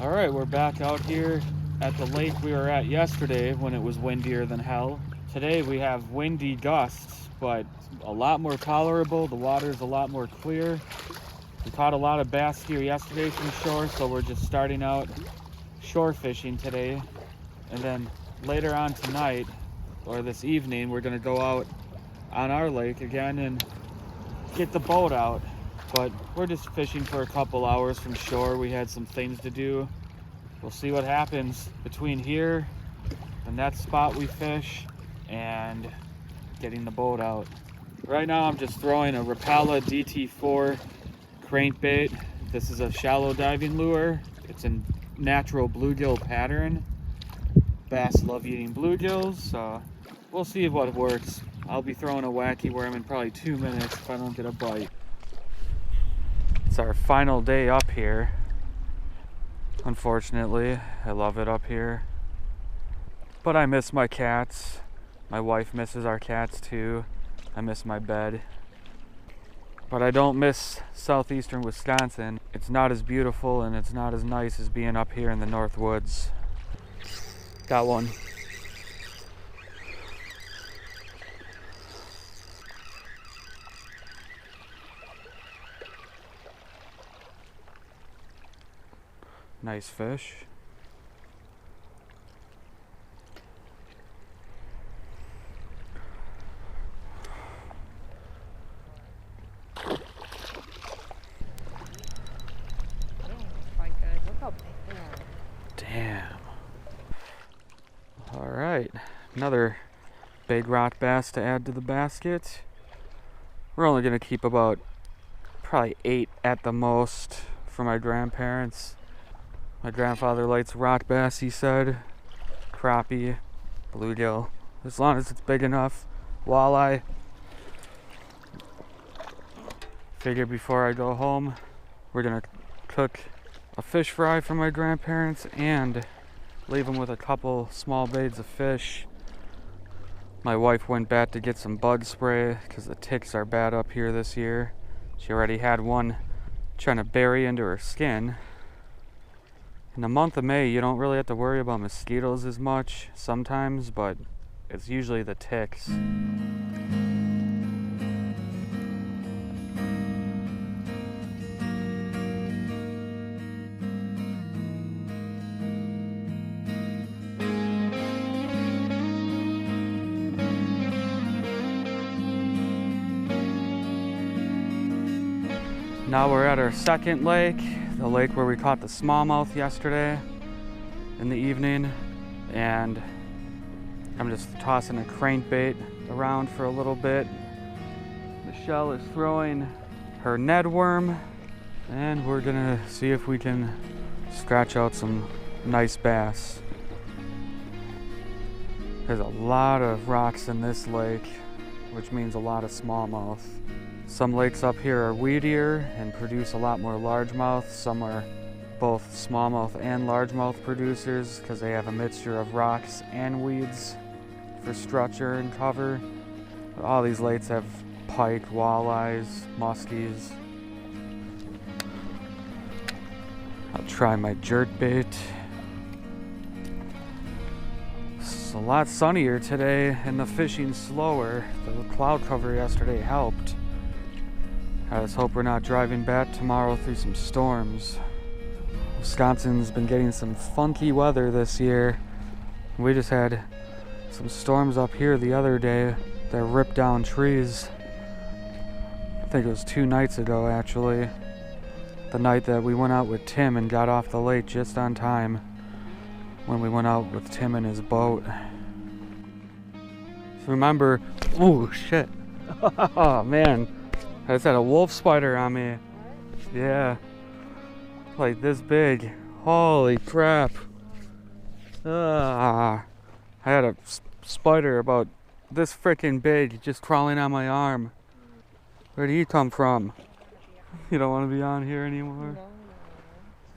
All right, we're back out here at the lake we were at yesterday when it was windier than hell. Today we have windy gusts, but a lot more tolerable. The water's a lot more clear. We caught a lot of bass here yesterday from shore, so we're just starting out shore fishing today. And then later on tonight, or this evening, we're gonna go out on our lake again and get the boat out. But we're just fishing for a couple hours from shore. We had some things to do. We'll see what happens between here and that spot we fish and getting the boat out. Right now I'm just throwing a Rapala DT4 crankbait. This is a shallow diving lure. It's a natural bluegill pattern. Bass love eating bluegills, so we'll see what works. I'll be throwing a wacky worm in probably 2 minutes if I don't get a bite. It's our final day up here. Unfortunately, I love it up here. But I miss my cats. My wife misses our cats too. I miss my bed. But I don't miss southeastern Wisconsin. It's not as beautiful and it's not as nice as being up here in the Northwoods. Got one. Nice fish. Damn. All right, another big rock bass to add to the basket. We're only gonna keep about probably 8 at the most for my grandparents. My grandfather likes rock bass, he said. Crappie, bluegill, as long as it's big enough. Walleye. Figure before I go home, we're gonna cook a fish fry for my grandparents and leave them with a couple small baits of fish. My wife went back to get some bug spray because the ticks are bad up here this year. She already had one trying to bury into her skin. In the month of May, you don't really have to worry about mosquitoes as much sometimes, but it's usually the ticks. Now we're at our second lake, the lake where we caught the smallmouth yesterday in the evening, and I'm just tossing a crankbait around for a little bit. Michelle is throwing her Ned worm, and we're gonna see if we can scratch out some nice bass. There's a lot of rocks in this lake, which means a lot of smallmouth. Some lakes up here are weedier and produce a lot more largemouth. Some are both smallmouth and largemouth producers because they have a mixture of rocks and weeds for structure and cover. But all these lakes have pike, walleyes, muskies. I'll try my jerk bait. It's a lot sunnier today and the fishing's slower. The cloud cover yesterday helped. I just hope we're not driving back tomorrow through some storms. Wisconsin's been getting some funky weather this year. We just had some storms up here the other day that ripped down trees. I think it was 2 nights ago actually. The night that we went out with Tim and got off the lake just on time when we went out with Tim in his boat. So remember, oh shit. Oh man. I just had a wolf spider on me. Yeah. Like this big. Holy crap. I had a spider about this freaking big just crawling on my arm. Where did he come from? You don't want to be on here anymore? No.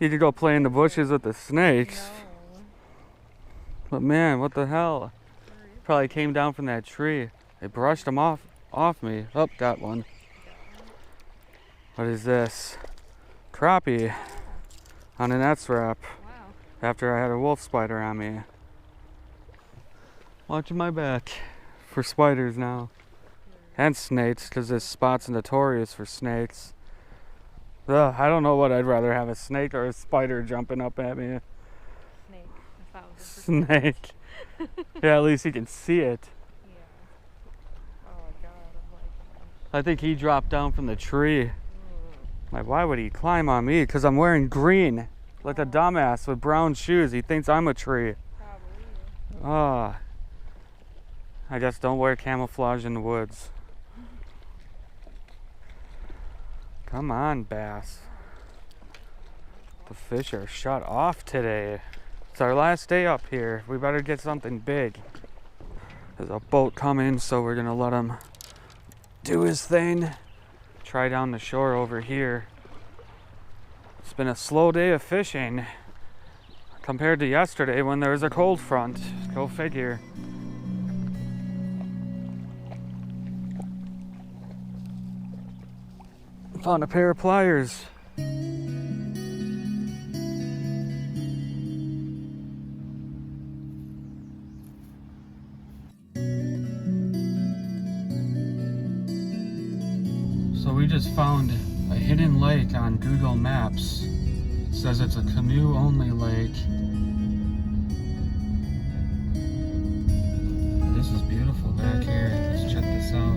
You could go play in the bushes with the snakes. No. But man, what the hell? Probably came down from that tree. They brushed him off me. Oh, got one. What is this? Crappie on an S-wrap. Wow. after I had a wolf spider on me. Watching my back for spiders now. And snakes, because this spot's notorious for snakes. Ugh, I don't know what I'd rather have, a snake or a spider jumping up at me. Snake, 1,000%. Snake. Yeah, at least you can see it. Yeah. Oh God, I'm like. I think he dropped down from the tree. Like, why would he climb on me? Because I'm wearing green. Like a dumbass with brown shoes. He thinks I'm a tree. Probably. Ah. I just don't wear camouflage in the woods. Come on, bass. The fish are shut off today. It's our last day up here. We better get something big. There's a boat coming, so we're gonna let him do his thing. Try down the shore over here. It's been a slow day of fishing compared to yesterday when there was a cold front. Go figure. Found a pair of pliers. So we just found a hidden lake on Google Maps. It says it's a canoe-only lake. This is beautiful back here. Let's check this out.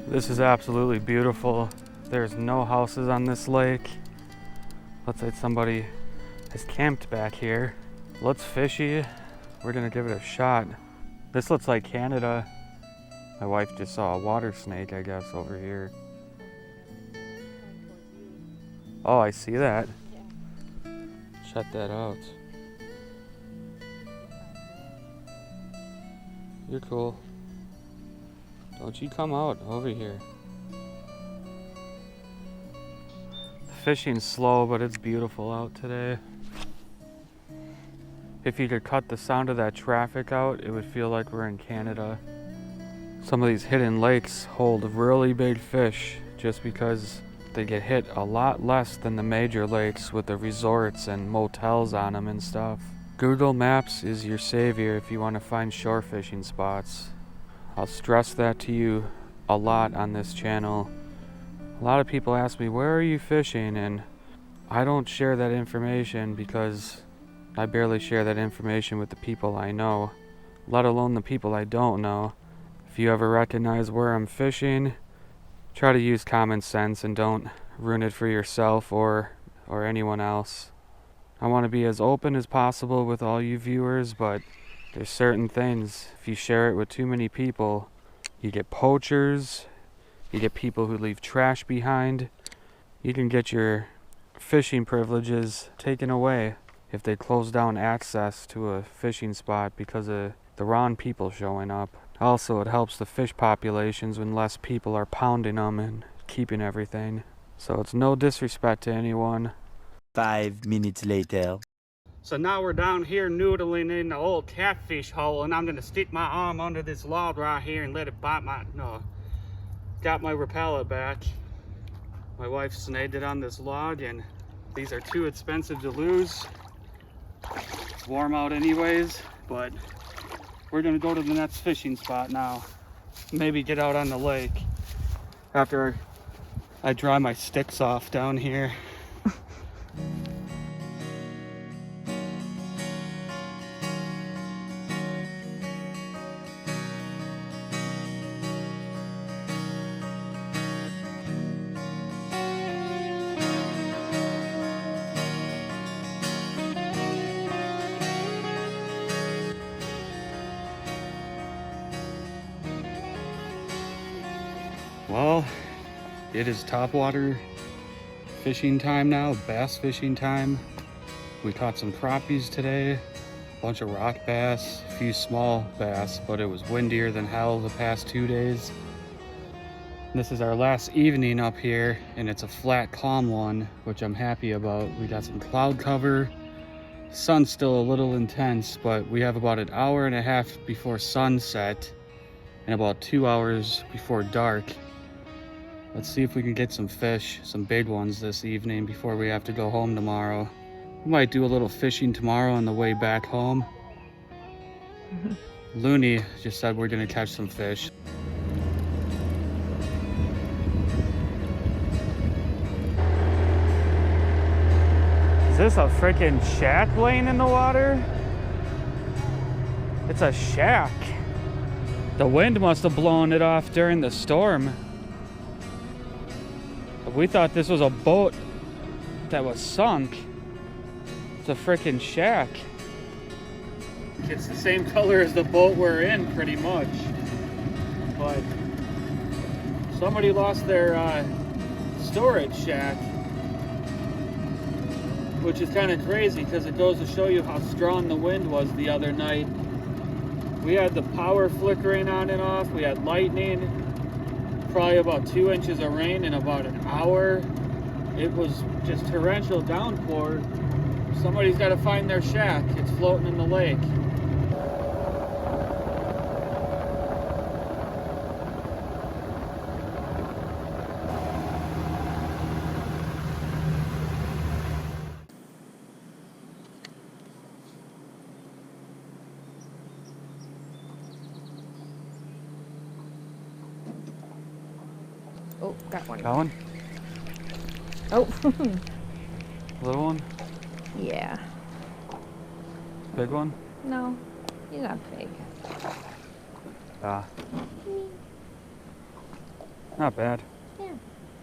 This is absolutely beautiful. There's no houses on this lake. Looks like somebody has camped back here. Looks fishy. We're gonna give it a shot. This looks like Canada. My wife just saw a water snake, I guess, over here. Oh, I see that. Yeah. Check that out. You're cool. Don't you come out over here. The fishing's slow, but it's beautiful out today. If you could cut the sound of that traffic out, it would feel like we're in Canada. Some of these hidden lakes hold really big fish just because they get hit a lot less than the major lakes with the resorts and motels on them and stuff. Google Maps is your savior if you want to find shore fishing spots. I'll stress that to you a lot on this channel. A lot of people ask me, where are you fishing? And I don't share that information because I barely share that information with the people I know, let alone the people I don't know. If you ever recognize where I'm fishing, try to use common sense and don't ruin it for yourself or anyone else. I want to be as open as possible with all you viewers, but there's certain things, if you share it with too many people, you get poachers, you get people who leave trash behind. You can get your fishing privileges taken away if they close down access to a fishing spot because of the wrong people showing up. Also, it helps the fish populations when less people are pounding them and keeping everything. So it's no disrespect to anyone. 5 minutes later. So now we're down here noodling in the old catfish hole, and I'm gonna stick my arm under this log right here and let it bite my, got my repeller back. My wife snagged it on this log, and these are too expensive to lose. It's warm out anyways, but we're gonna go to the next fishing spot now. Maybe get out on the lake after I dry my sticks off down here. Well, it is topwater fishing time now, bass fishing time. We caught some crappies today, a bunch of rock bass, a few small bass, but it was windier than hell the past 2 days. This is our last evening up here, and it's a flat, calm one, which I'm happy about. We got some cloud cover, Sun's still a little intense, but we have about an hour and a half before sunset and about 2 hours before dark. Let's see if we can get some fish, some big ones this evening before we have to go home tomorrow. We might do a little fishing tomorrow on the way back home. Looney just said we're gonna catch some fish. Is this a freaking shack laying in the water? It's a shack. The wind must have blown it off during the storm. We thought this was a boat that was sunk. It's a freaking shack. It's the same color as the boat we're in, pretty much. But somebody lost their storage shack, which is kind of crazy because it goes to show you how strong the wind was the other night. We had the power flickering on and off. We had lightning, probably about 2 inches of rain in about an hour. It was just torrential downpour. Somebody's got to find their shack. It's floating in the lake. Oh, got one. Got one? Oh. Little one? Yeah. Big one? No, he's not big. Ah. Not bad. Yeah.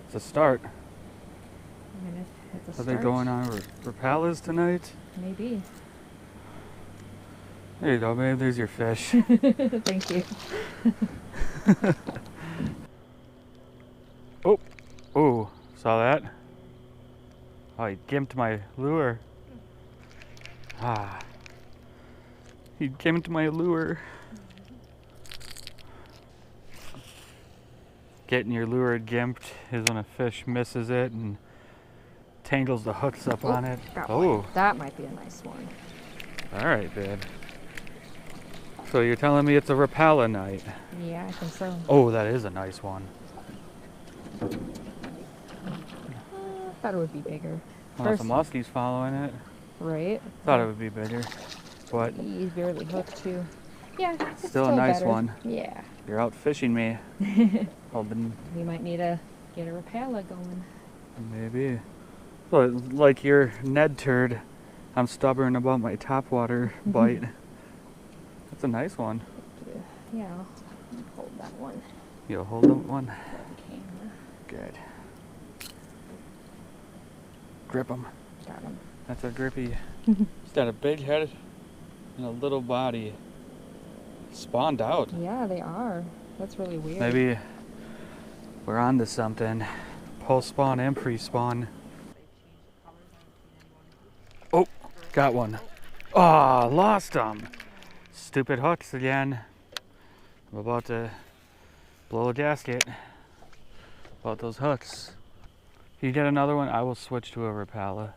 It's a start. I mean, it's a Are start. they going on Rapalas tonight? Maybe. There you go, babe. There's your fish. Thank you. Oh, oh, saw that? Oh, he gimped my lure. Ah, he gimped my lure. Getting your lure gimped is when a fish misses it and tangles the hooks up on it. Got Oh, one. That might be a nice one. all right, babe. So you're telling me it's a Rapala night? Yeah, I think so. Oh, that is a nice one. Thought it would be bigger. Well, if the Musky's following it, Right? thought it would be bigger, but He's barely hooked too. Yeah, it's still a nice better. one. Yeah. You're out fishing me. Holding We might need to get a Rapala going. maybe. But like your Ned turd, I'm stubborn about my topwater bite. That's a nice one. Yeah, I'll hold that one. You'll hold that one. Camera. Good. Grip him. Got him. That's a grippy. He's got a big head and a little body. Spawned out. Yeah, they are. That's really weird. Maybe we're on to something. Post-spawn and pre-spawn. Oh, got one. Oh, lost him. Stupid hooks again. I'm about to blow a gasket about those hooks. If you get another one, I will switch to a Rapala.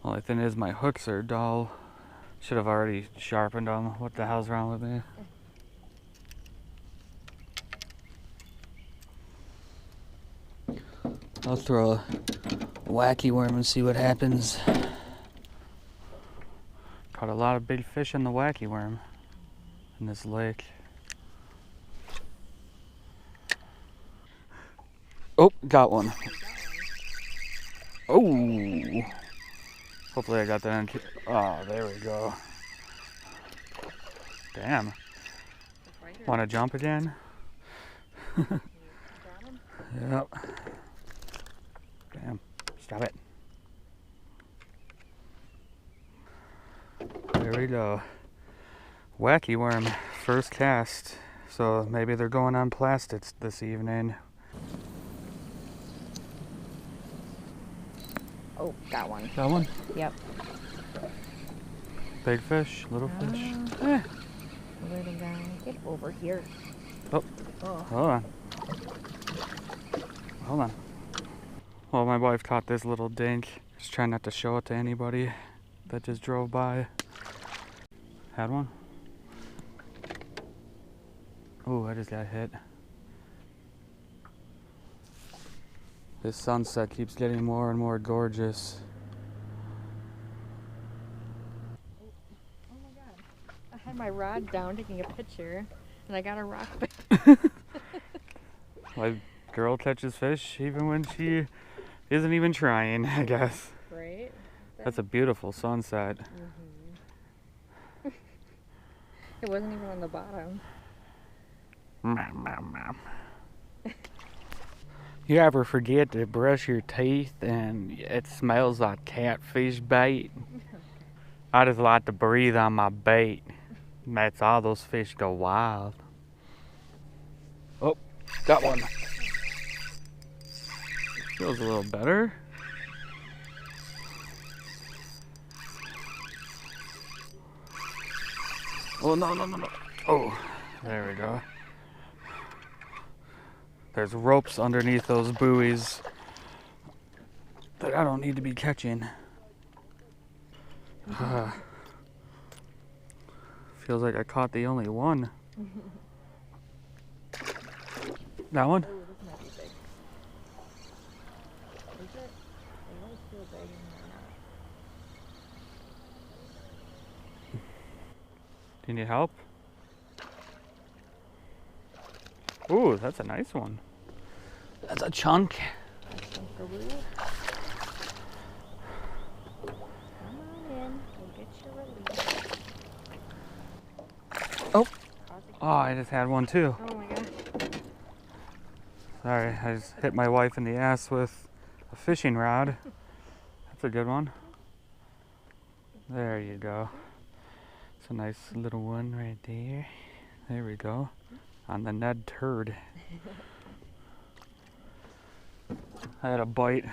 Only thing is my hooks are dull. Should have already sharpened them. What the hell's wrong with me? I'll throw a wacky worm and see what happens. Caught a lot of big fish in the wacky worm in this lake. Oh, got one. Oh, hopefully I got that in. Oh, there we go. Damn. Want to jump again? Yep. Damn. Stop it. There we go. Wacky worm, first cast. So maybe they're going on plastics this evening. Oh, got one. Got one? Yep. Big fish, little fish. Little guy. Get over here. Oh, Oh. hold on. Hold on. Well, my wife caught this little dink. Just trying not to show it to anybody. that just drove by. Had one? Oh, I just got hit. This sunset keeps getting more and more gorgeous. Oh my god. I had my rod down taking a picture and I got a rock back. My girl catches fish even when she isn't even trying, I guess. Right? That's a beautiful sunset. Mm-hmm. It wasn't even on the bottom. You ever forget to brush your teeth and it smells like catfish bait? I just like to breathe on my bait. That's all those fish go wild. Oh, got one. Feels a little better. Oh, no, no, no, no. Oh, there we go. There's ropes underneath those buoys that I don't need to be catching. Feels like I caught the only one. That one? Oh, this might be big. Is it? It always feel big and they're not. Do you need help? Ooh, that's a nice one. That's a chunk. Dunkaroo. Come on in. We'll get you released. Oh. Oh, I just had one too. Oh my god. Sorry, I just hit my wife in the ass with a fishing rod. That's a good one. There you go. It's a nice little one right there. There we go. On the Ned turd. I had a bite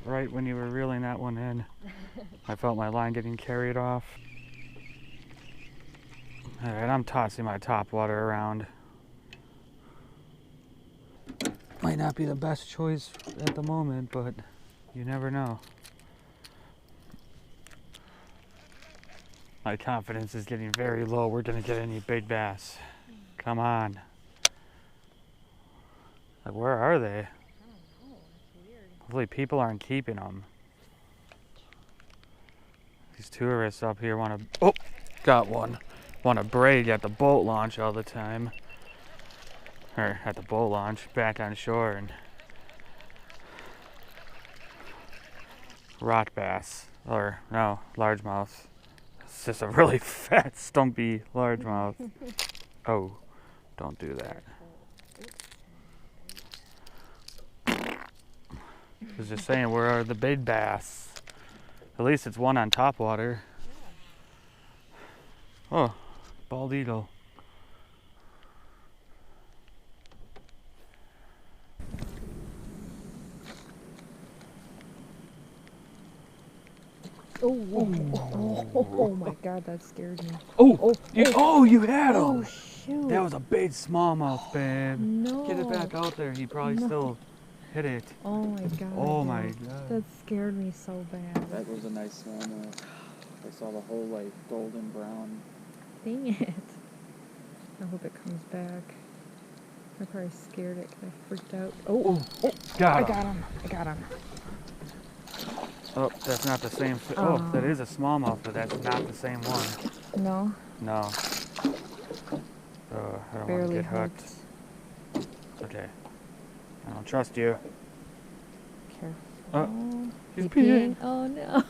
right when you were reeling that one in. I felt my line getting carried off. Alright, I'm tossing my topwater around. Might not be the best choice at the moment, but you never know. My confidence is getting very low. We're gonna get any big bass. Come on. Like, where are they? I don't know. It's weird. Hopefully people aren't keeping them. These tourists up here want to... Oh! Got one. Want to brag at the boat launch all the time. Or at the boat launch, back on shore, and... rock bass. Or, no, largemouth. It's just a really fat, stumpy largemouth. Oh, don't do that. I was just saying, where are the big bass? At least it's one on topwater. Oh, bald eagle. Oh my god, that scared me. You had him! Oh shoot. That was a big smallmouth, babe. No. Get it back out there. He probably still hit it. Oh my god. Oh my dude. god. That scared me so bad. That was a nice smallmouth. I saw the whole like golden brown. Dang it. I hope it comes back. I probably scared it because I freaked out. Oh, Got I him. got him. I got him. Oh, that's not the same. Oh, that is a smallmouth, but that's not the same one. No, No. Oh, I don't want to barely get hooked. Okay. I don't trust you. Careful. Oh, he's You peeing. Oh no.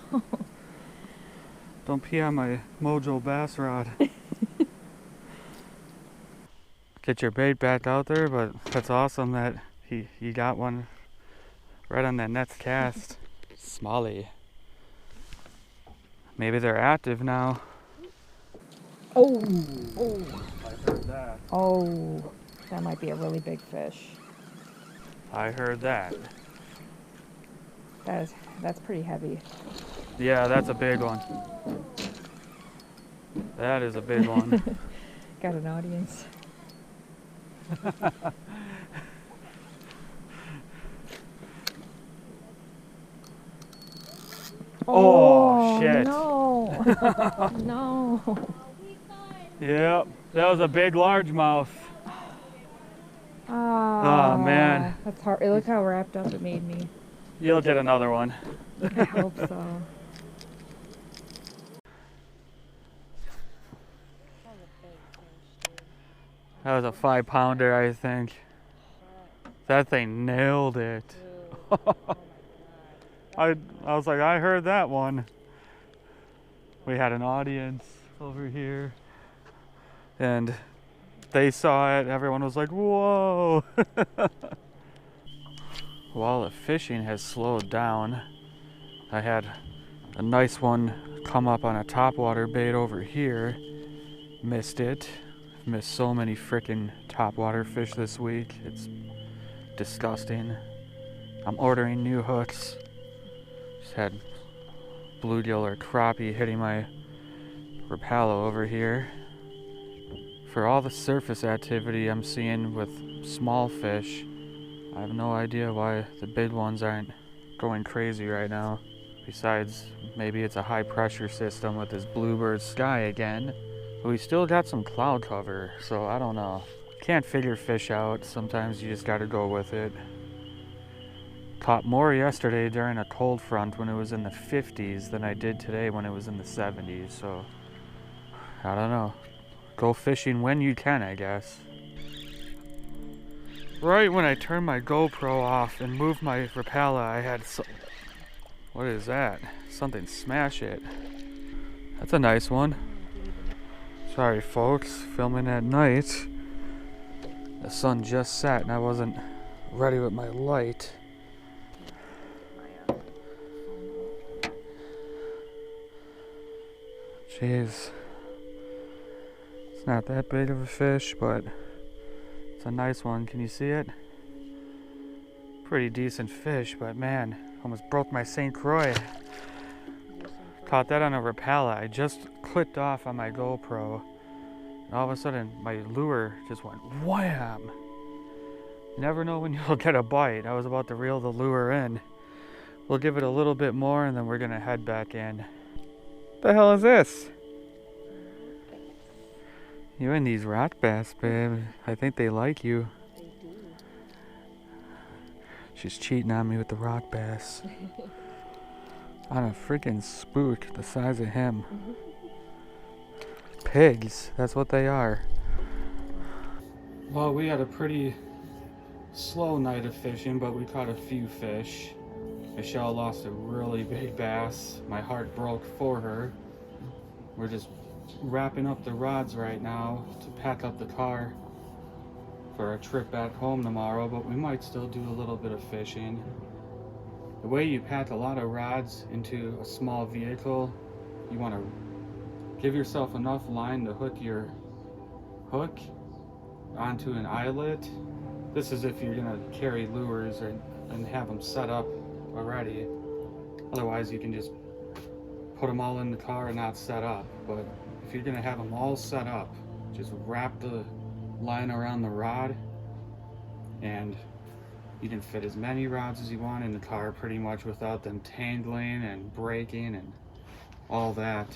Don't pee on my Mojo bass rod. Get your bait back out there, but that's awesome that he got one right on that next cast. Smalley. Maybe they're active now. Oh. I heard that. Oh. That might be a really big fish. I heard that. That's pretty heavy. Yeah, that's a big one. That is a big one. Got an audience. Oh, shit. No. No. Yep, that was a big largemouth. Oh man. That's hard. Look how wrapped up it made me. You'll get another one. I hope so. That was a 5-pounder, I think. That thing nailed it. I was like, I heard that one. We had an audience over here, and they saw it. Everyone was like, whoa. While the fishing has slowed down, I had a nice one come up on a topwater bait over here. Missed it. Missed so many freaking topwater fish this week. It's disgusting. I'm ordering new hooks. Just had bluegill or crappie hitting my Rapala over here. For all the surface activity I'm seeing with small fish, I have no idea why the big ones aren't going crazy right now. Besides, maybe it's a high pressure system with this bluebird sky again. But we still got some cloud cover, so I don't know. Can't figure fish out. Sometimes you just gotta go with it. Caught more yesterday during a cold front when it was in the 50s than I did today when it was in the 70s, so I don't know. Go fishing when you can, I guess. Right when I turned my GoPro off and moved my Rapala, I had what is that? Something smash it. That's a nice one. Sorry folks, filming at night. The sun just set and I wasn't ready with my light. Jeez. It's not that big of a fish, but it's a nice one. Can you see it? Pretty decent fish, but man, almost broke my St. Croix. Caught that on a Rapala. I just clicked off on my GoPro. And all of a sudden, my lure just went wham! You never know when you'll get a bite. I was about to reel the lure in. We'll give it a little bit more and then we're gonna head back in. What the hell is this? You and these rock bass, babe. I think they like you. She's cheating on me with the rock bass. On a freaking spook the size of him. Pigs, that's what they are. Well, we had a pretty slow night of fishing, but we caught a few fish. Michelle lost a really big bass. My heart broke for her. We're just wrapping up the rods right now to pack up the car for a trip back home tomorrow, but we might still do a little bit of fishing. The way you pack a lot of rods into a small vehicle, you want to give yourself enough line to hook your hook onto an eyelet. This is if you're going to carry lures and have them set up already. Otherwise you can just put them all in the car and not set up. But if you're going to have them all set up, just wrap the line around the rod, and you can fit as many rods as you want in the car pretty much without them tangling and breaking and all that.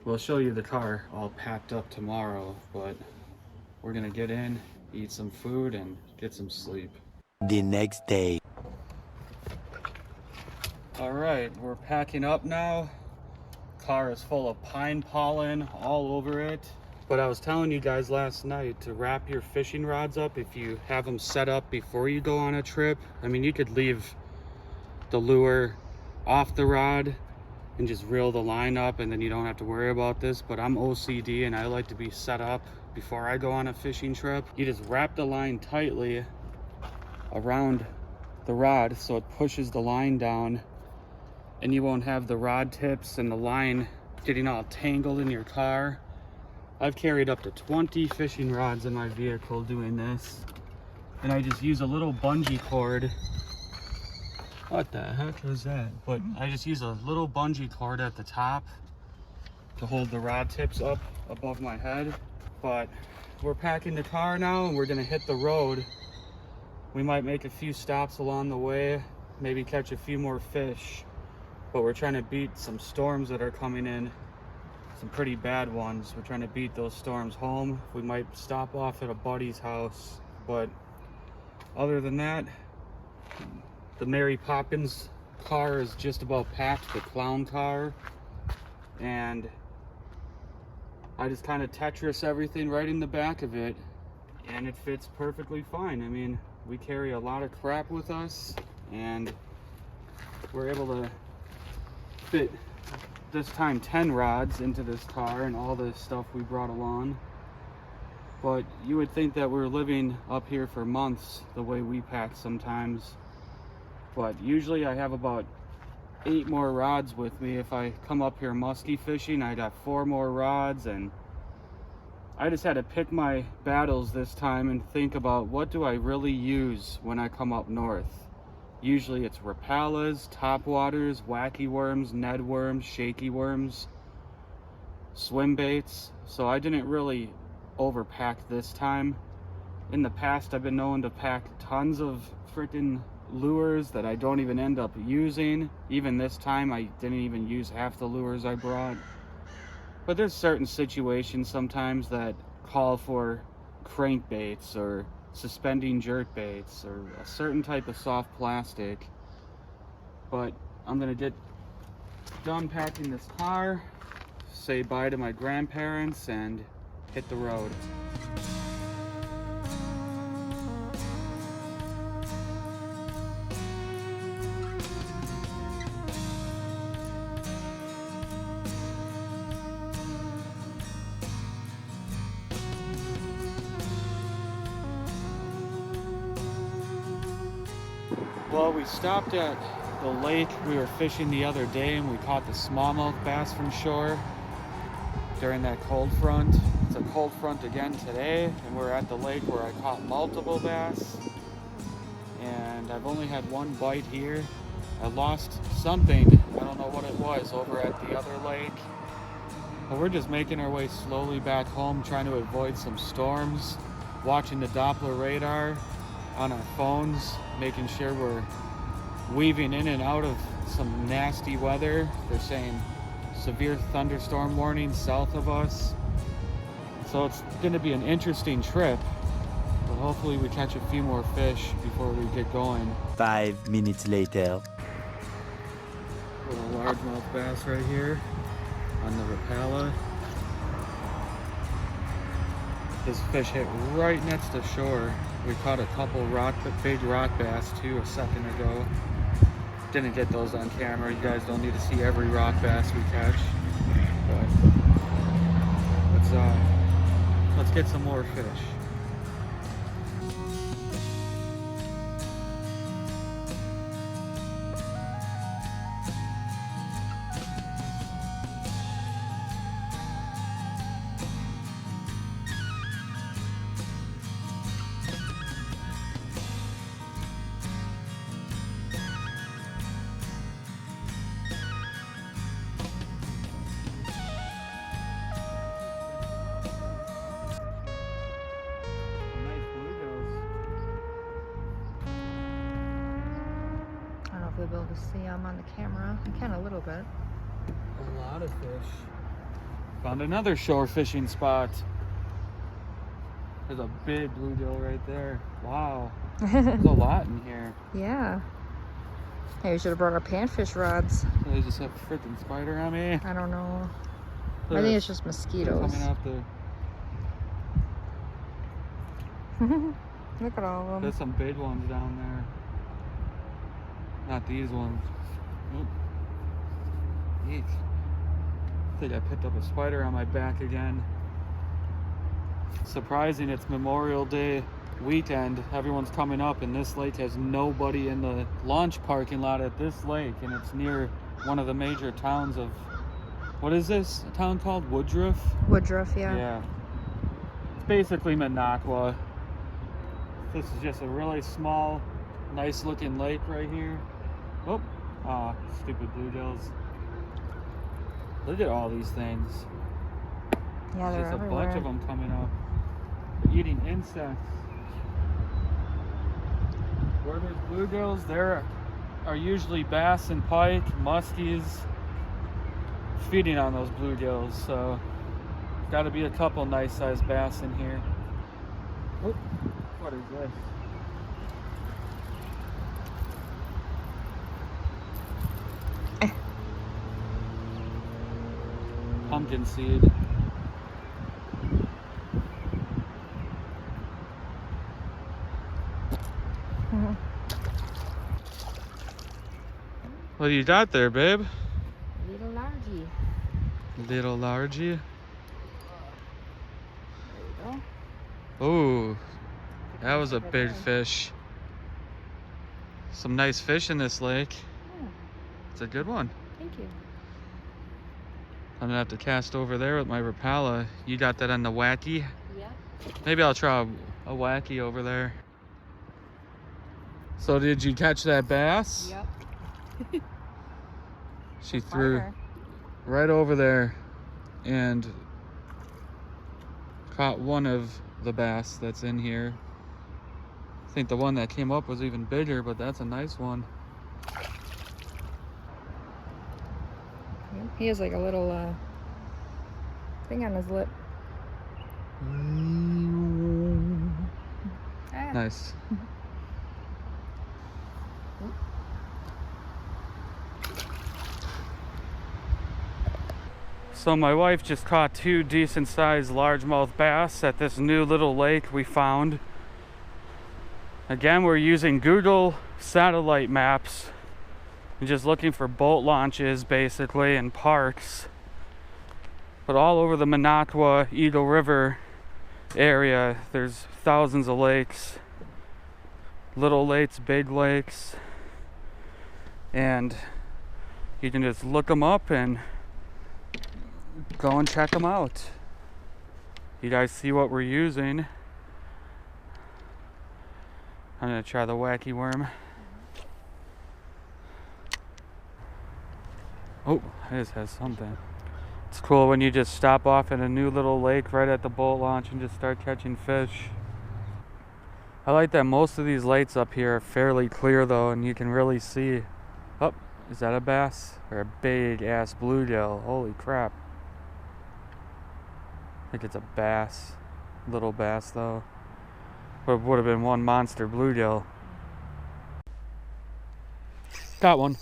We'll show you the car all packed up tomorrow, but we're gonna get in, eat some food, and get some sleep. The next day. All right, we're packing up now. Car is full of pine pollen all over it. But I was telling you guys last night to wrap your fishing rods up if you have them set up before you go on a trip. I mean, you could leave the lure off the rod and just reel the line up and then you don't have to worry about this. But I'm OCD and I like to be set up before I go on a fishing trip. You just wrap the line tightly around the rod so it pushes the line down, and you won't have the rod tips and the line getting all tangled in your car. I've carried up to 20 fishing rods in my vehicle doing this, and I just use a little bungee cord. What the heck was that? But I just use a little bungee cord at the top to hold the rod tips up above my head. But we're packing the car now and we're gonna hit the road. We might make a few stops along the way, maybe catch a few more fish, but we're trying to beat some storms that are coming in some pretty bad ones. We're trying to beat those storms home. We might stop off at a buddy's house, but other than that, the Mary Poppins car is just about packed, the clown car, and I just kind of Tetris everything right in the back of it, and it fits perfectly fine. I mean, we carry a lot of crap with us, and we're able to fit this time 10 rods into this car and all the stuff we brought along. But you would think that we're living up here for months the way we pack sometimes. But usually I have about 8 more rods with me. If I come up here musky fishing, I'd have 4 more rods, and I just had to pick my battles this time and think about what do I really use when I come up north. Usually it's rapalas, topwaters, wacky worms, Ned worms, shaky worms, swim baits. So I didn't really overpack this time. In the past, I've been known to pack tons of freaking lures that I don't even end up using. Even this time, I didn't even use half the lures I brought. But there's certain situations sometimes that call for crankbaits or suspending jerk baits or a certain type of soft plastic. But I'm gonna get done packing this car, say bye to my grandparents, and hit the road. Well, we stopped at the lake we were fishing the other day, and we caught the smallmouth bass from shore during that cold front. It's a cold front again today, and we're at the lake where I caught multiple bass. And I've only had one bite here. I lost something, I don't know what it was, over at the other lake. But we're just making our way slowly back home, trying to avoid some storms, watching the Doppler radar on our phones, making sure we're weaving in and out of some nasty weather. They're saying severe thunderstorm warning south of us. So it's going to be an interesting trip, but hopefully we catch a few more fish before we get going. 5 minutes later. Little largemouth bass right here on the Rapala. This fish hit right next to shore. We caught a couple big rock bass too a second ago. Didn't get those on camera. You guys don't need to see every rock bass we catch. But let's get some more fish. We'll be able to see them on the camera. I can a little bit. A lot of fish. Found another shore fishing spot. There's a big bluegill right there. Wow. There's a lot in here. Yeah. Hey, we should have brought our panfish rods. They just have a freaking spider on me. I don't know. I think it's just mosquitoes. Coming out the... Look at all of them. There's some big ones down there. Not these ones. Nope. Eek. I think I picked up a spider on my back again. Surprising, it's Memorial Day weekend. Everyone's coming up, and this lake has nobody in the launch parking lot at this lake, and it's near one of the major towns of, what is this? A town called Woodruff? Woodruff, yeah. Yeah. It's basically Minocqua. This is just a really small, nice looking lake right here. Oh, aw, stupid bluegills. Look at all these things. Yeah, they're There's everywhere. a bunch of them coming up. They're eating insects. Where there's bluegills, there are usually bass and pike, muskies, feeding on those bluegills, so got to be a couple nice sized bass in here. Oh, what is this? Pumpkin seed. What do you got there, babe? Little largy. Little largy. There you go. Ooh, that was a big fish. Some nice fish in this lake. Yeah, It's a good one. thank you. I'm gonna have to cast over there with my Rapala. You got that on the wacky? Yeah. Maybe I'll try a wacky over there. So did you catch that bass? Yep. She threw right over there and caught one of the bass that's in here. I think the one that came up was even bigger, but that's a nice one. He has like a little thing on his lip. Ah. Nice. So my wife just caught 2 decent sized largemouth bass at this new little lake we found. Again, we're using Google satellite maps and just looking for boat launches basically and parks. But all over the Minocqua Eagle River area, there's thousands of lakes. Little lakes, big lakes. And you can just look them up and go and check them out. You guys see what we're using. I'm gonna try the wacky worm. Oh, this has something. It's cool when you just stop off at a new little lake right at the boat launch and just start catching fish. I like that most of these lakes up here are fairly clear though, and you can really see. Oh, is that a bass? Or a big ass bluegill? Holy crap. I think it's a bass. Little bass though. But it would have been one monster bluegill. Got one.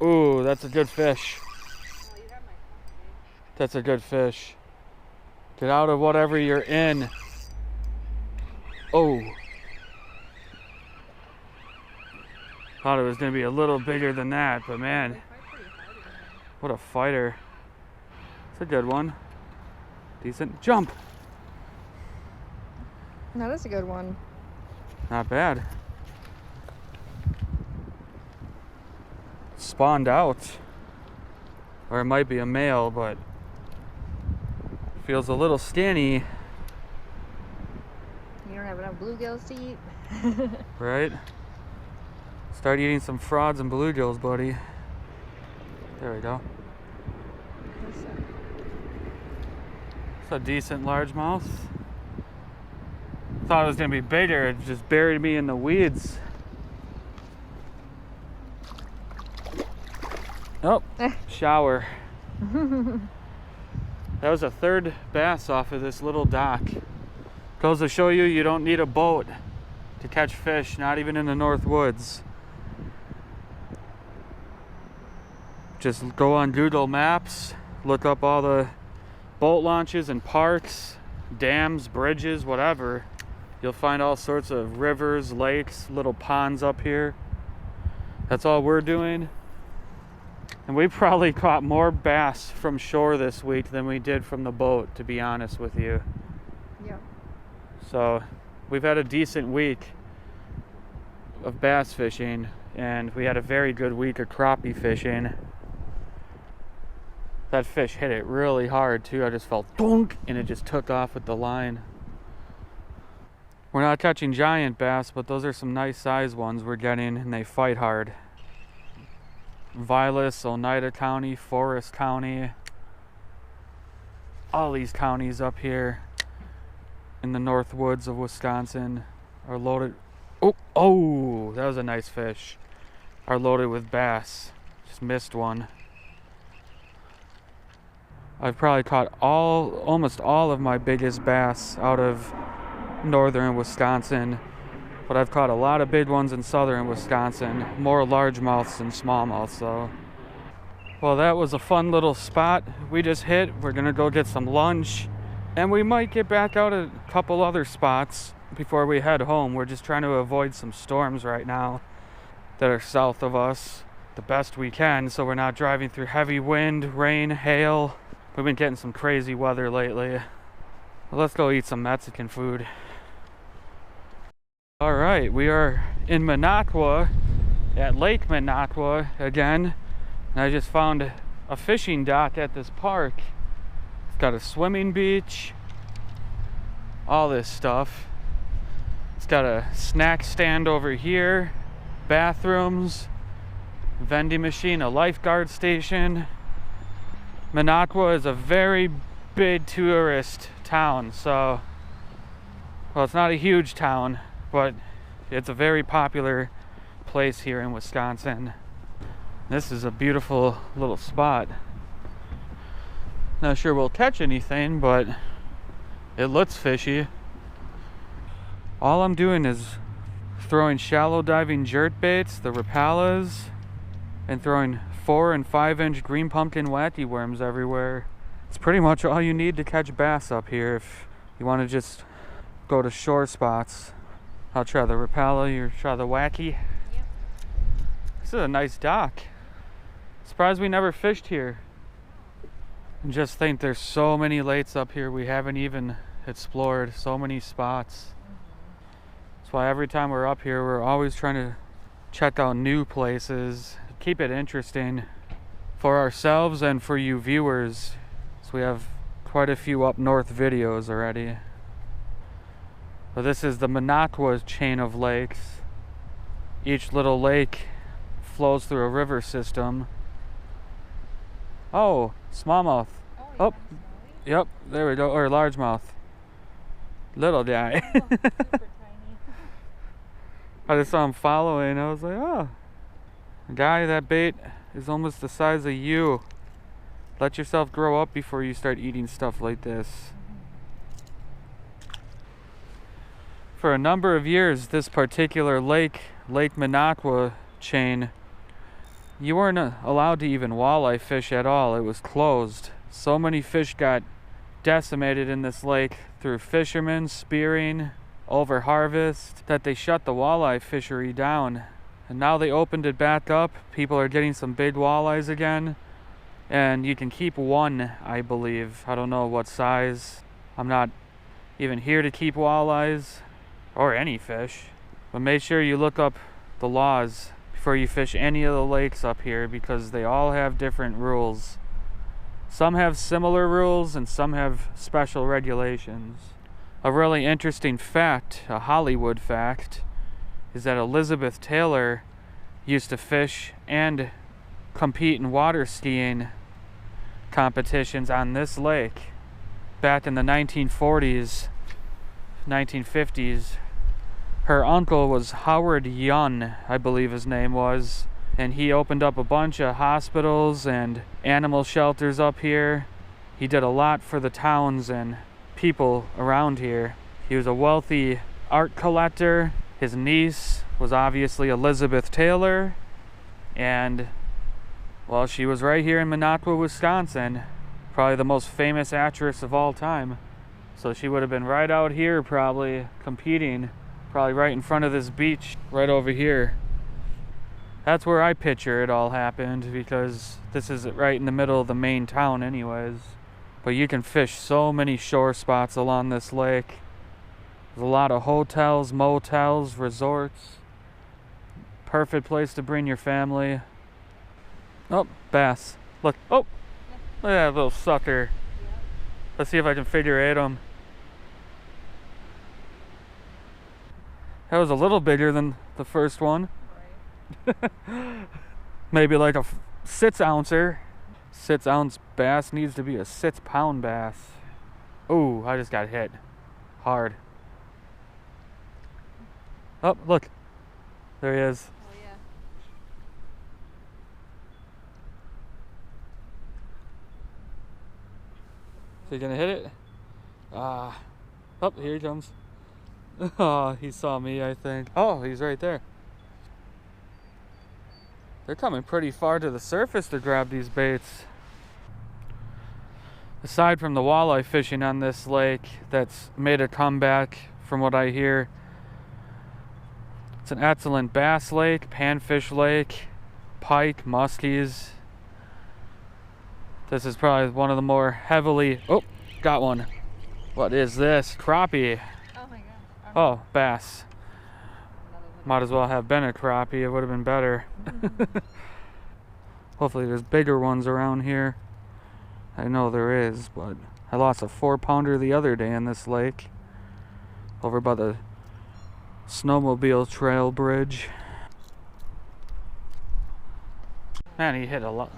Ooh, that's a good fish. That's a good fish. Get out of whatever you're in. Oh. Thought it was going to be a little bigger than that, but man. What a fighter. It's a good one. Decent. Jump! No, that's a good one. Not bad. Spawned out. Or it might be a male, but feels a little skinny. You don't have enough bluegills to eat? Right? Start eating some frogs and bluegills, buddy. There we go. It's a decent largemouth. Thought it was gonna be bigger. It just buried me in the weeds. Oh, shower. That was a third bass off of this little dock. Goes to show you, you don't need a boat to catch fish, not even in the Northwoods. Just go on Google Maps, look up all the boat launches and parks, dams, bridges, whatever. You'll find all sorts of rivers, lakes, little ponds up here. That's all we're doing. And we probably caught more bass from shore this week than we did from the boat, to be honest with you. Yeah. So we've had a decent week of bass fishing, and we had a very good week of crappie fishing. That fish hit it really hard too. I just felt thunk, and it just took off with the line. We're not catching giant bass, but those are some nice size ones we're getting, and they fight hard. Vilas, Oneida County, Forest County, all these counties up here in the Northwoods of Wisconsin are loaded. Oh, that was a nice fish. Are loaded with bass. Just missed one. I've probably caught almost all of my biggest bass out of northern Wisconsin, but I've caught a lot of big ones in southern Wisconsin, more largemouths than smallmouths though. Well, that was a fun little spot we just hit. We're gonna go get some lunch, and we might get back out at a couple other spots before we head home. We're just trying to avoid some storms right now that are south of us the best we can, so we're not driving through heavy wind, rain, hail. We've been getting some crazy weather lately. Well, let's go eat some Mexican food. All right, we are in Minocqua, at Lake Minocqua again. And I just found a fishing dock at this park. It's got a swimming beach, all this stuff. It's got a snack stand over here, bathrooms, vending machine, a lifeguard station. Minocqua is a very big tourist town, so, well, it's not a huge town, but it's a very popular place here in Wisconsin. This is a beautiful little spot. Not sure we'll catch anything, but it looks fishy. All I'm doing is throwing shallow diving jerk baits, the Rapalas, and throwing 4 and 5 inch green pumpkin wacky worms everywhere. It's pretty much all you need to catch bass up here if you want to just go to shore spots. I'll try the Rapala, you try the wacky. Yep. This is a nice dock. Surprised we never fished here. And just think there's so many lakes up here we haven't even explored, so many spots. That's why every time we're up here, we're always trying to check out new places, keep it interesting for ourselves and for you viewers. So we have quite a few up north videos already. But this is the Minocqua chain of lakes. Each little lake flows through a river system. Oh, smallmouth. Oh, yep, there we go. Or largemouth. Little guy. Oh, super tiny. I just saw him following. I was like, oh. Guy, that bait is almost the size of you. Let yourself grow up before you start eating stuff like this. For a number of years, this particular lake, Lake Minocqua chain, you weren't allowed to even walleye fish at all. It was closed. So many fish got decimated in this lake through fishermen spearing, over harvest, that they shut the walleye fishery down. And now they opened it back up. People are getting some big walleyes again. And you can keep one, I believe. I don't know what size. I'm not even here to keep walleyes or any fish. But make sure you look up the laws before you fish any of the lakes up here, because they all have different rules. Some have similar rules and some have special regulations. A really interesting fact, a Hollywood fact, is that Elizabeth Taylor used to fish and compete in water skiing competitions on this lake back in the 1940s, 1950s. Her uncle was Howard Young, I believe his name was, and he opened up a bunch of hospitals and animal shelters up here. He did a lot for the towns and people around here. He was a wealthy art collector. His niece was obviously Elizabeth Taylor, and well, she was right here in Minocqua, Wisconsin, probably the most famous actress of all time. So she would have been right out here probably competing, probably right in front of this beach right over here. That's where I picture it all happened, because this is right in the middle of the main town anyways. But you can fish so many shore spots along this lake. There's a lot of hotels, motels, resorts. Perfect place to bring your family. Oh, bass. Look. Oh, look at that little sucker. Let's see if I can figure eight him. That was a little bigger than the first one. Right. Maybe like a 6 ouncer. 6 ounce bass needs to be a 6 pound bass. Ooh, I just got hit hard. Oh, look. There he is. Oh, yeah. Is he gonna hit it? Oh, here he comes. Oh, he saw me, I think. Oh, he's right there. They're coming pretty far to the surface to grab these baits. Aside from the walleye fishing on this lake that's made a comeback from what I hear, it's an excellent bass lake, panfish lake, pike, muskies. This is probably one of the more heavily... Oh, got one. What is this? Crappie. Oh my gosh. Oh, bass. Might as well have been a crappie. It would have been better. Hopefully there's bigger ones around here. I know there is, but I lost a 4-pounder the other day in this lake. Over by the snowmobile trail bridge. Man, he hit a lot.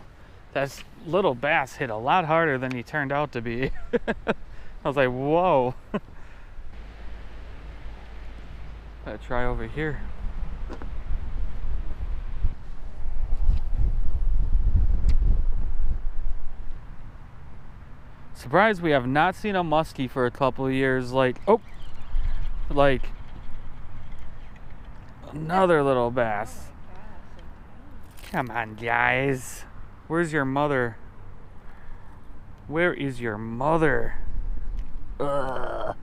That little bass hit a lot harder than he turned out to be. I was like, whoa. Gotta try over here. Surprised we have not seen a muskie for a couple of years. Like, oh, like another little bass. Come on, guys. Where's your mother? Where is your mother? Ugh.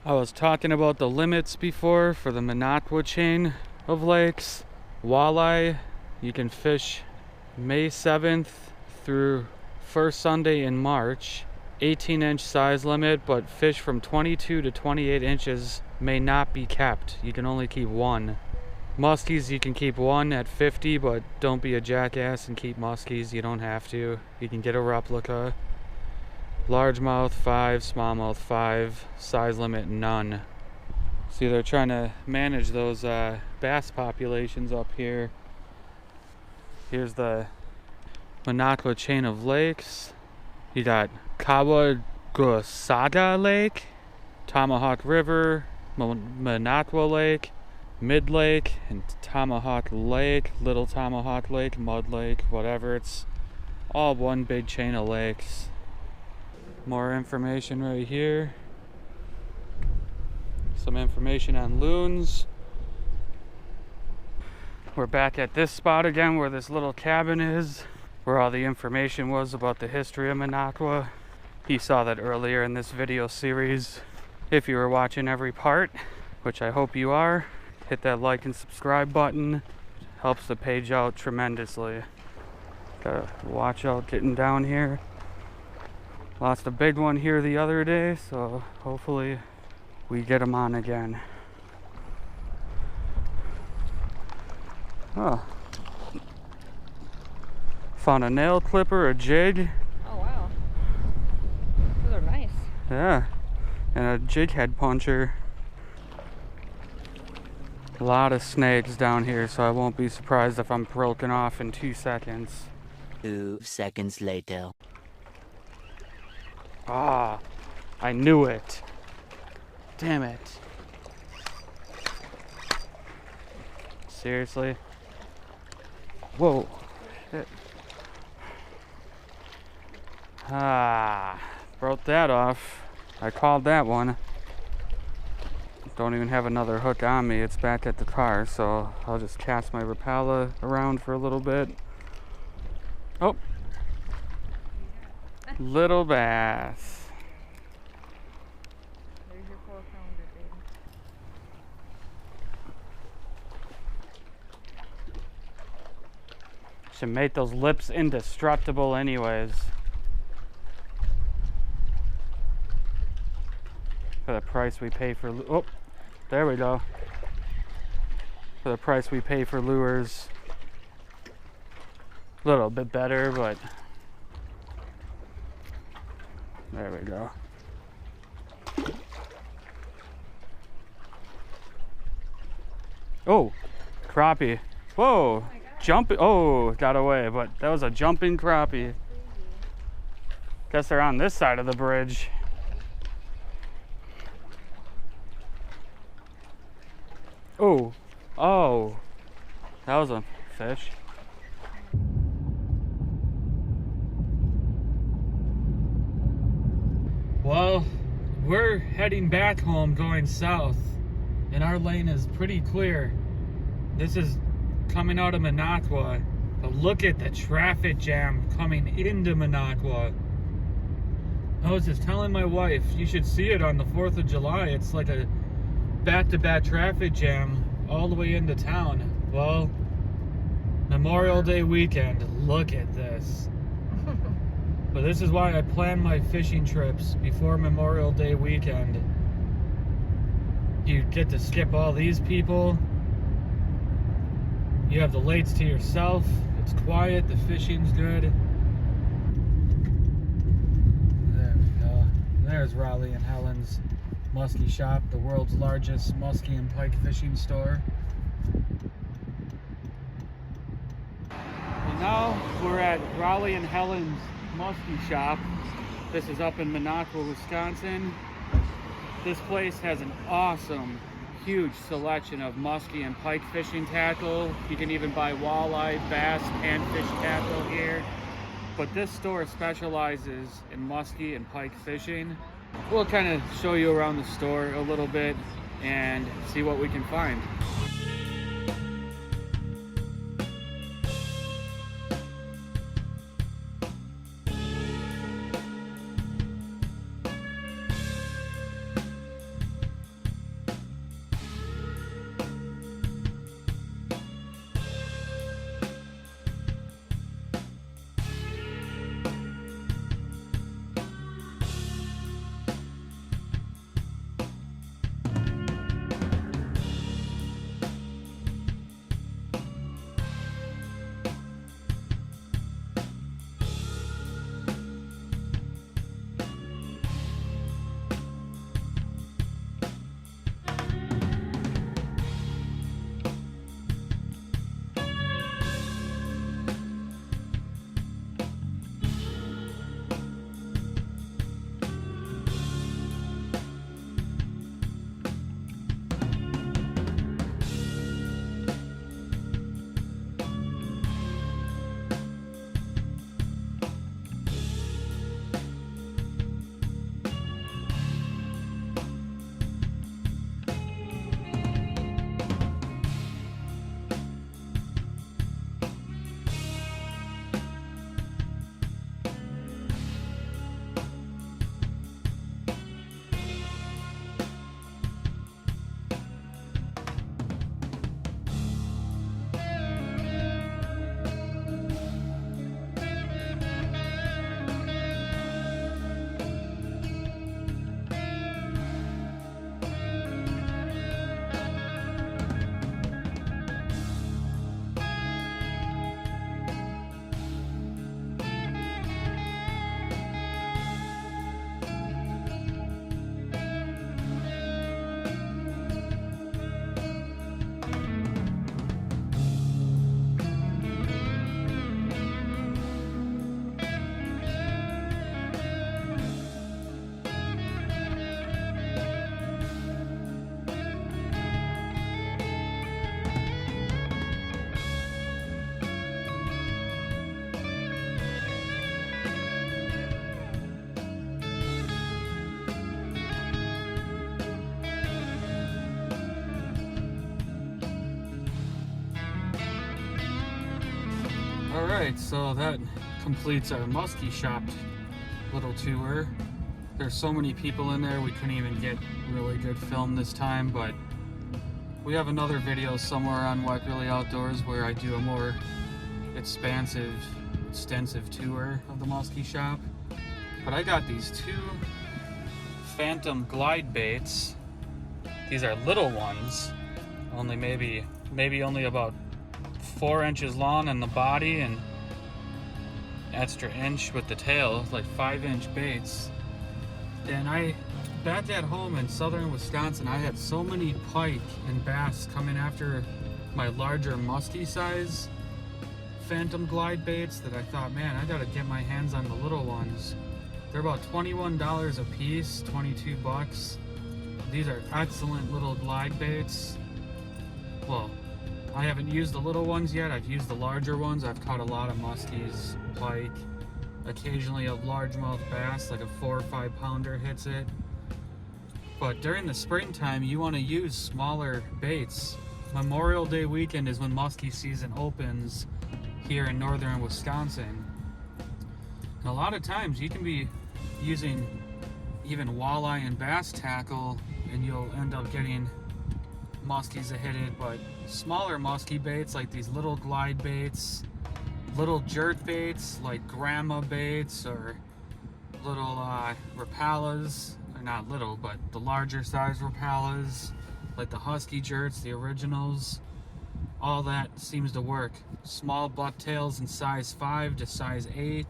I was talking about the limits before for the Minocqua chain of lakes. Walleye, you can fish May 7th through first Sunday in March. 18-inch size limit, but fish from 22 to 28 inches may not be kept. You can only keep one. Muskies, you can keep one at 50, but don't be a jackass and keep muskies. You don't have to. You can get a replica. Largemouth 5, smallmouth 5, size limit none. See, they're trying to manage those bass populations up here. Here's the Minocqua chain of lakes. You got Kawagusaga Lake, Tomahawk River, Minocqua Lake, Mid Lake, and Tomahawk Lake, Little Tomahawk Lake, Mud Lake, whatever. It's all one big chain of lakes. More information right here. Some information on loons. We're back at this spot again where this little cabin is, where all the information was about the history of Minocqua. You saw that earlier in this video series. If you were watching every part, which I hope you are, hit that like and subscribe button. It helps the page out tremendously. Gotta watch out getting down here. Lost a big one here the other day, so hopefully we get them on again. Oh. Found a nail clipper, a jig. Oh wow. Those are nice. Yeah. And a jig head puncher. A lot of snakes down here, so I won't be surprised if I'm broken off in 2 seconds. 2 seconds later. Ah, I knew it. Damn it. Seriously? Whoa. Shit. Ah, broke that off. I called that one. Don't even have another hook on me. It's back at the car, so I'll just cast my Rapala around for a little bit. Oh. Little bass. There's your 4-pounder, baby. Should make those lips indestructible anyways. For the price we pay for... Oh, there we go. For the price we pay for lures. A little bit better, but... There we go. Oh, crappie. Whoa, jumping. Oh, got away, but that was a jumping crappie. Guess they're on this side of the bridge. Oh, oh, that was a fish. we're heading back home going south, and our lane is pretty clear. This is coming out of Minocqua, but look at the traffic jam coming into Minocqua. I was just telling my wife, you should see it on the 4th of July. It's like a back-to-back traffic jam all the way into town. Well, Memorial Day weekend, look at this. But this is why I plan my fishing trips before Memorial Day weekend. You get to skip all these people. You have the lakes to yourself. It's quiet, the fishing's good. There we go. There's Rollie and Helen's Musky shop, the world's largest musky and pike fishing store. And now we're at Rollie and Helen's Musky shop. This is up in Minocqua, Wisconsin. This place has an awesome, huge selection of musky and pike fishing tackle. You can even buy walleye, bass, panfish tackle here. But this store specializes in musky and pike fishing. We'll kind of show you around the store a little bit and see what we can find. Alright, so that completes our musky shop little tour. There's so many people in there we couldn't even get really good film this time, but we have another video somewhere on Weckerle Outdoors where I do a more extensive tour of the musky shop. But I got these two Phantom glide baits. These are little ones, only maybe only about 4 inches long in the body and extra inch with the tail, like 5-inch baits. And back at home in southern Wisconsin, I had so many pike and bass coming after my larger musky size Phantom glide baits that I thought, man, I gotta get my hands on the little ones. They're about $21 a piece, 22 bucks. These are excellent little glide baits. Well, I haven't used the little ones yet. I've used the larger ones. I've caught a lot of muskies, pike, occasionally a largemouth bass, like a 4 or 5 pounder hits it. But during the springtime, you want to use smaller baits. Memorial Day weekend is when muskie season opens here in northern Wisconsin. And a lot of times you can be using even walleye and bass tackle and you'll end up getting muskies that hit it. But smaller muskie baits like these little glide baits, little jerk baits like grandma baits, or little rapalas, or not little, but the larger size rapalas, like the husky jerks, the originals, all that seems to work. Small bucktails in size 5 to size 8,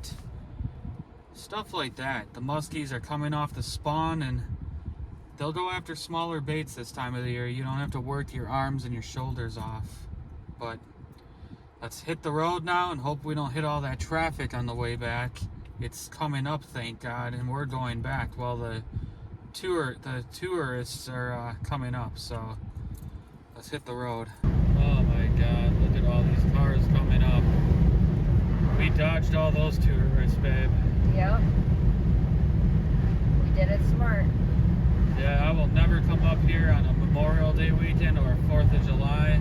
stuff like that. The muskies are coming off the spawn and they'll go after smaller baits this time of the year. You don't have to work your arms and your shoulders off. But let's hit the road now and hope we don't hit all that traffic on the way back. It's coming up, thank God, and we're going back while the tourists are coming up. So let's hit the road. Oh my God, look at all these cars coming up. We dodged all those tourists, babe. Yep. We did it smart. Yeah, I will never come up here on a Memorial Day weekend or a 4th of July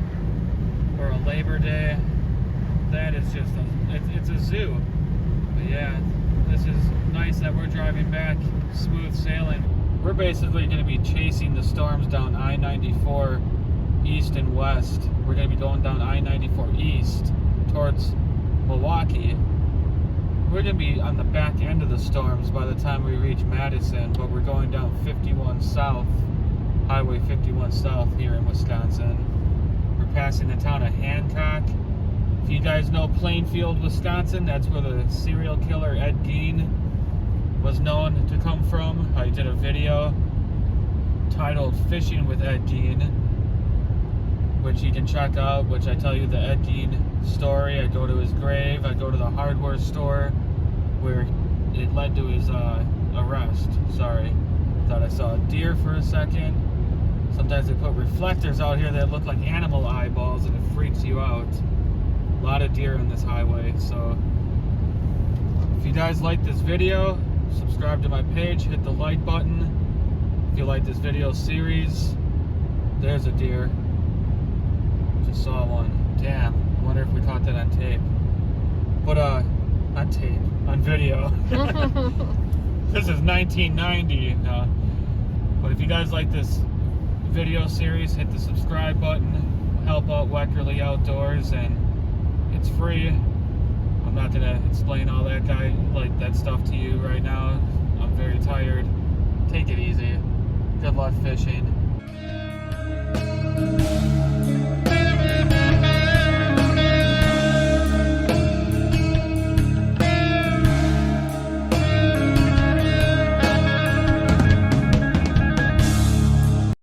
or a Labor Day. That is just it's a zoo. But yeah, this is nice that we're driving back smooth sailing. We're basically going to be chasing the storms down I-94 east and west. We're going to be going down I-94 east towards Milwaukee. We're going to be on the back end of the storms by the time we reach Madison, but we're going down 51 south, Highway 51 south here in Wisconsin. We're passing the town of Hancock. If you guys know Plainfield, Wisconsin, that's where the serial killer Ed Gein was known to come from. I did a video titled Fishing with Ed Gein, which you can check out, which I tell you the Ed Gein story. I go to his grave, I go to the hardware store where it led to his arrest. Sorry, thought I saw a deer for a second. Sometimes they put reflectors out here that look like animal eyeballs and it freaks you out. A lot of deer on this highway. So if you guys like this video, subscribe to my page, hit the like button. If you like this video series, there's a deer. Just saw one. Damn, I wonder if we caught that on tape. But on tape, on video. This is 1990. But if you guys like this video series, hit the subscribe button. Help out Weckerle Outdoors, and it's free. I'm not gonna explain all that that stuff to you right now. I'm very tired. Take it easy. Good luck fishing.